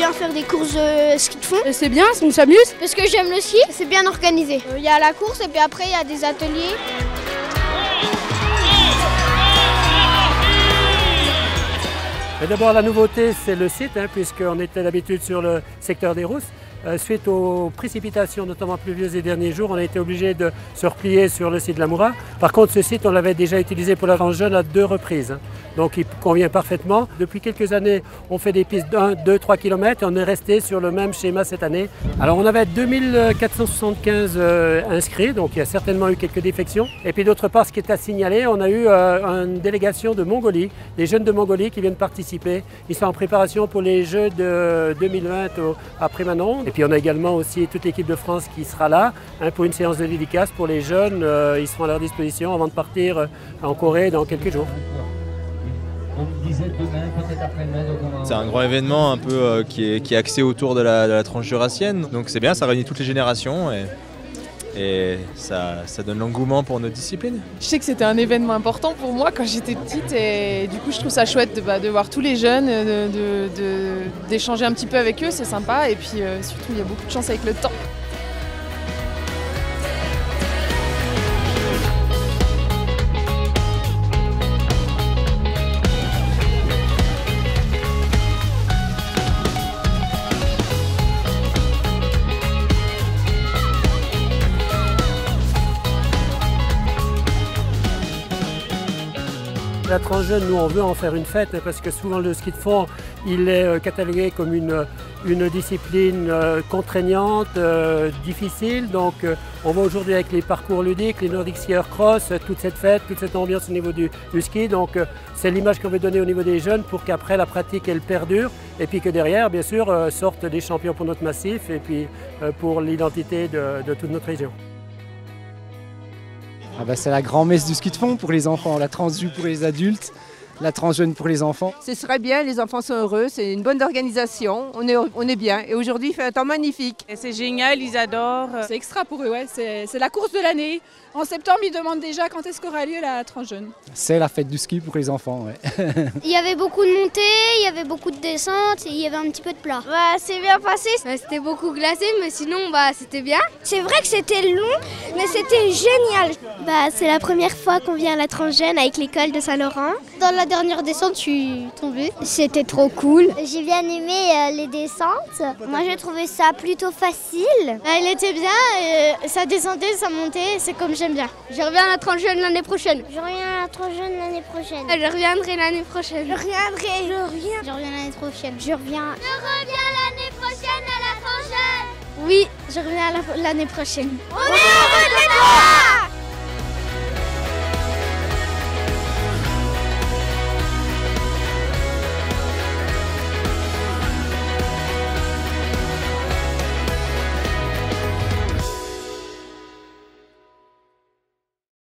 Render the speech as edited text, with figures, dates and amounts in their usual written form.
bien faire des courses ski de fond. C'est bien, on s'amuse. Parce que j'aime le ski, c'est bien organisé. Il y a la course et puis après il y a des ateliers. D'abord, la nouveauté, c'est le site, puisqu'on était d'habitude sur le secteur des Rousses. Suite aux précipitations, notamment pluvieuses des derniers jours, on a été obligé de se replier sur le site de la Moura. Par contre, ce site, on l'avait déjà utilisé pour la tranche jeune à 2 reprises. Donc, il convient parfaitement. Depuis quelques années, on fait des pistes d'1, 2, 3 km et on est resté sur le même schéma cette année. Alors, on avait 2475 inscrits, donc il y a certainement eu quelques défections. Et puis, d'autre part, ce qui est à signaler, on a eu une délégation de Mongolie, des jeunes de Mongolie qui viennent participer. Ils sont en préparation pour les Jeux de 2020 à Prémanon. Et puis on a également aussi toute l'équipe de France qui sera là pour une séance de dédicace pour les jeunes. Ils seront à leur disposition avant de partir en Corée dans quelques jours. C'est un grand événement un peu qui est axé autour de la tranche jurassienne. Donc c'est bien, ça réunit toutes les générations et ça donne l'engouement pour notre discipline. Je sais que c'était un événement important pour moi quand j'étais petite et du coup je trouve ça chouette de voir tous les jeunes, d'échanger un petit peu avec eux, c'est sympa et puis surtout il y a beaucoup de chance avec le temps. La tranche jeune, nous on veut en faire une fête parce que souvent le ski de fond il est catalogué comme une discipline contraignante, difficile. Donc on voit aujourd'hui avec les parcours ludiques, les Nordic Skier Cross, toute cette fête, toute cette ambiance au niveau du ski. Donc c'est l'image qu'on veut donner au niveau des jeunes pour qu'après la pratique elle perdure et puis que derrière bien sûr sortent des champions pour notre massif et puis pour l'identité de toute notre région. C'est la grand-messe du ski de fond pour les enfants, la tranche jue pour les adultes, la tranche jeune pour les enfants. Ce serait bien, les enfants sont heureux, c'est une bonne organisation, on est bien. Et aujourd'hui, il fait un temps magnifique. C'est génial, ils adorent. C'est extra pour eux, ouais. C'est la course de l'année. En septembre, ils demandent déjà quand est-ce qu'aura lieu la tranche jeune. C'est la fête du ski pour les enfants, ouais. Il y avait beaucoup de montées, il y avait beaucoup de descentes et il y avait un petit peu de plat. C'est bien passé. C'était beaucoup glacé, mais sinon, c'était bien. C'est vrai que c'était long, mais c'était génial. C'est la première fois qu'on vient à la tranche jeune avec l'école de Saint-Laurent. Dans la dernière descente, je suis tombée. C'était trop cool. J'ai bien aimé les descentes. Moi, j'ai trouvé ça plutôt facile. Elle était bien, ça descendait, ça montait, c'est comme j'aime bien. Je reviens à la tranche jeune l'année prochaine. Je reviens à la tranche jeune l'année prochaine. Je reviendrai l'année prochaine. Je reviens l'année prochaine. Je reviens l'année prochaine à la tranche jeune. Oui, je reviens l'année prochaine. On est heureux de toi!